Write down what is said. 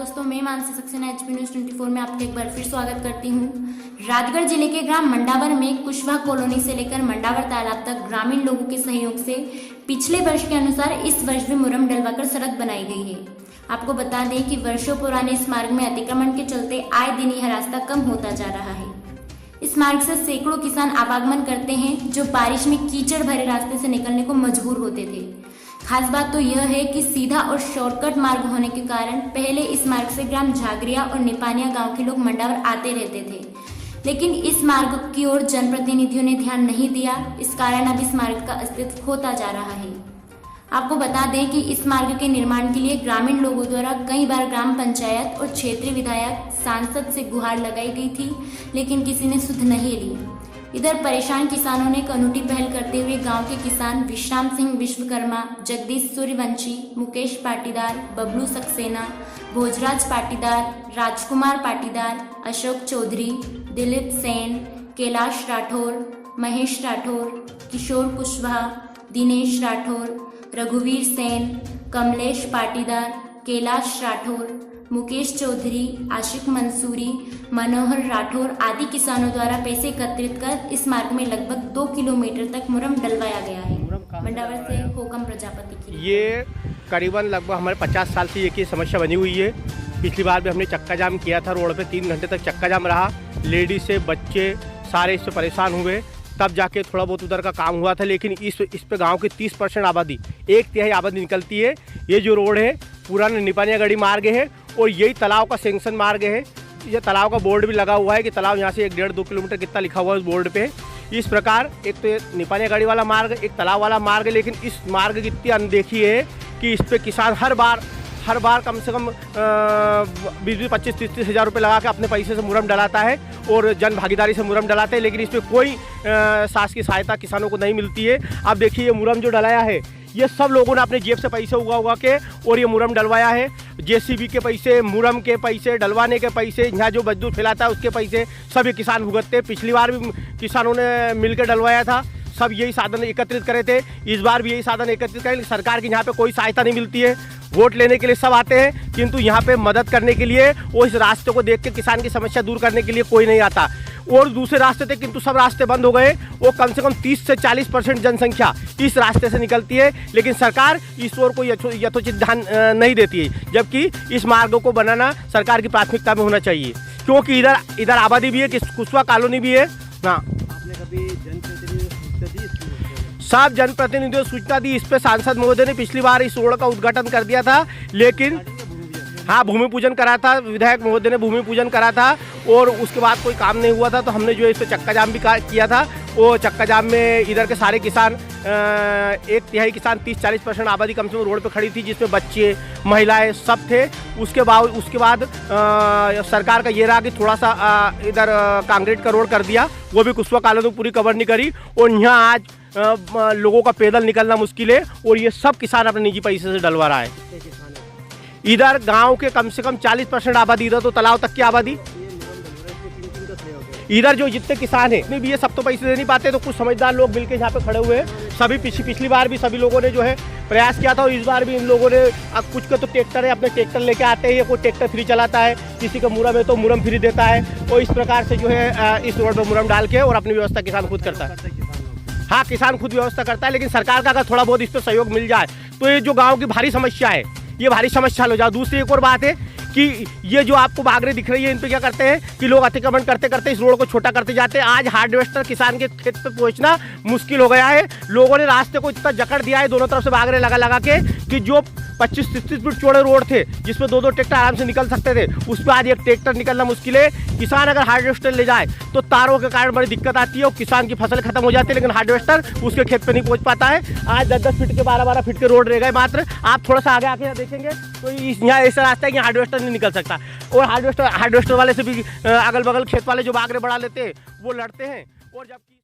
दोस्तों, मैं Mansi Saxena HP news 24 में आपका एक बार फिर स्वागत करती हूँ। राजगढ़ जिले के ग्राम मंडावर में कुशवाहा कॉलोनी से लेकर मंडावर तालाब तक ग्रामीण लोगों के सहयोग से पिछले वर्ष के अनुसार इस वर्ष भी मुरम डलवाकर सड़क बनाई गई है। आपको बता दें कि वर्षों पुराने इस मार्ग में अतिक्रमण के चलते आए दिन यह रास्ता कम होता जा रहा है। इस मार्ग से सैकड़ों किसान आवागमन करते हैं जो बारिश में कीचड़ भरे रास्ते से निकलने को मजबूर होते थे। खास बात तो यह है कि सीधा और शॉर्टकट मार्ग होने के कारण पहले इस मार्ग से ग्राम झागरिया और निपानिया गांव के लोग मंडावर आते रहते थे, लेकिन इस मार्ग की ओर जनप्रतिनिधियों ने ध्यान नहीं दिया। इस कारण अब इस मार्ग का अस्तित्व होता जा रहा है। आपको बता दें कि इस मार्ग के निर्माण के लिए ग्रामीण लोगों द्वारा कई बार ग्राम पंचायत और क्षेत्रीय विधायक सांसद से गुहार लगाई गई थी, लेकिन किसी ने सुध नहीं ली। इधर परेशान किसानों ने एक अनूठी पहल करते हुए गांव के किसान विश्राम सिंह विश्वकर्मा, जगदीश सूर्यवंशी, मुकेश पाटीदार, बबलू सक्सेना, भोजराज पाटीदार, राजकुमार पाटीदार, अशोक चौधरी, दिलीप सेन, कैलाश राठौर, महेश राठौर, किशोर कुशवाहा, दिनेश राठौर, रघुवीर सेन, कमलेश पाटीदार, कैलाश राठौर, मुकेश चौधरी, आशिक मंसूरी, मनोहर राठौर आदि किसानों द्वारा पैसे एकत्रित कर इस मार्ग में लगभग 2 किलोमीटर तक मुरम डलवाया गया है। मंडावर से होकम प्रजापति की। ये करीबन लगभग हमारे 50 साल से ये की समस्या बनी हुई है। पिछली बार भी हमने चक्का जाम किया था, रोड पे 3 घंटे तक चक्का जाम रहा। लेडीज से बच्चे सारे इससे परेशान हुए, तब जाके थोड़ा बहुत उधर का काम हुआ था। लेकिन इस पे गांव की 30% आबादी, 1/3 आबादी निकलती है। ये जो रोड है पुराना निपानिया गढ़ी मार्ग है और यही तालाब का सेंक्शन मार्ग है। ये तालाब का बोर्ड भी लगा हुआ है कि तालाब यहाँ से 1.5-2 किलोमीटर कितना लिखा हुआ है उस बोर्ड पे। इस प्रकार एक तो निपानिया गढ़ी वाला मार्ग, एक तालाब वाला मार्ग, लेकिन इस मार्ग की इतनी अनदेखी है कि इस पे किसान हर बार कम से कम 20-25-30 हज़ार रुपये लगा के अपने पैसे से मुरम डलाता है और जन भागीदारी से मुरम डलाते हैं, लेकिन इस पर कोई शासकीय सहायता किसानों को नहीं मिलती है। अब देखिए ये मुरम जो डलाया है ये सब लोगों ने अपने जेब से पैसे उगा के और ये मुरम डलवाया है। जेसीबी के पैसे, मुरम के पैसे, डलवाने के पैसे, यहाँ जो मजदूर फैलाता है उसके पैसे सब ये किसान भुगतते हैं। पिछली बार भी किसानों ने मिलकर डलवाया था, सब यही साधन एकत्रित करे थे। इस बार भी यही साधन एकत्रित करें। सरकार की यहाँ पे कोई सहायता नहीं मिलती है। वोट लेने के लिए सब आते हैं, किंतु यहाँ पे मदद करने के लिए और इस रास्ते को देख के किसान की समस्या दूर करने के लिए कोई नहीं आता। और दूसरे रास्ते थे, किंतु सब रास्ते बंद हो गए। वो कम से कम 30 से 40% जनसंख्या इस रास्ते से निकलती है, लेकिन सरकार इस ओर को यथोचित ध्यान नहीं देती है। जबकि इस मार्ग को बनाना सरकार की प्राथमिकता में होना चाहिए, क्योंकि इधर आबादी भी है, कुशवाहा कॉलोनी भी है ना। आपने कभी सब जनप्रतिनिधियों सूचना दी। इस पे सांसद महोदय ने पिछली बार इस रोड का उद्घाटन कर दिया था, लेकिन हाँ भूमि पूजन करा था, विधायक महोदय ने भूमि पूजन करा था और उसके बाद कोई काम नहीं हुआ था। तो हमने जो इस पे चक्का जाम भी किया था। वो चक्का जाम में इधर के सारे किसान, 1/3 किसान, 30-40% आबादी कम से कम रोड पे खड़ी थी, जिसमें बच्चे, महिलाएं सब थे। उसके बाद सरकार का ये रहा कि थोड़ा सा इधर कांक्रीट का रोड कर दिया, वो भी कुशवाहा कॉलोनी पूरी कवर नहीं करी। और यहाँ आज लोगों का पैदल निकलना मुश्किल है और ये सब किसान अपने निजी पैसे से डलवा रहा है। इधर गांव के कम से कम 40% आबादी, इधर तो तालाब तक की आबादी, इधर जो जितने किसान हैं भी ये सब तो पैसे दे नहीं पाते। तो कुछ समझदार लोग मिलकर यहाँ पे खड़े हुए हैं। सभी पिछली बार भी सभी लोगों ने जो है प्रयास किया था और इस बार भी इन लोगों ने, अब कुछ के तो ट्रैक्टर है, अपने ट्रैक्टर लेके आते हैं, कोई ट्रैक्टर फ्री चलाता है, किसी का मुरम है तो मुरम फ्री देता है। और इस प्रकार से जो है इस रोड पर मुरम डाल के और अपनी व्यवस्था किसान खुद करता है। हाँ, किसान खुद व्यवस्था करता है, लेकिन सरकार का अगर थोड़ा बहुत इस पर सहयोग मिल जाए तो ये जो गाँव की भारी समस्या है ये भारी समस्या हो जाए। दूसरी एक और बात है कि ये जो आपको बागरे दिख रही है, इन पे क्या करते हैं कि लोग अतिक्रमण करते करते इस रोड को छोटा करते जाते हैं। आज हार्वेस्टर किसान के खेत पे पहुंचना मुश्किल हो गया है। लोगों ने रास्ते को इतना जकड़ दिया है दोनों तरफ से बागरे लगा के कि जो 25-30 फीट चौड़े रोड थे जिसमें 2-2 ट्रैक्टर आराम से निकल सकते थे, उस पर आज एक ट्रैक्टर निकलना मुश्किल है। किसान अगर हार्वेस्टर ले जाए तो तारों के कारण बड़ी दिक्कत आती है और किसान की फसल खत्म हो जाती है, लेकिन हार्वेस्टर उसके खेत पे नहीं पहुंच पाता है। आज 10-10 फीट के 12-12 फीट के रोड रह गए मात्र। आप थोड़ा सा आगे आके देखेंगे तो यहाँ ऐसा रास्ता है कि हार्वेस्टर नहीं निकल सकता। और हार्वेस्टर वाले से भी अगल बगल खेत वाले जो बागरे बढ़ा लेते हैं वो लड़ते हैं। और जबकि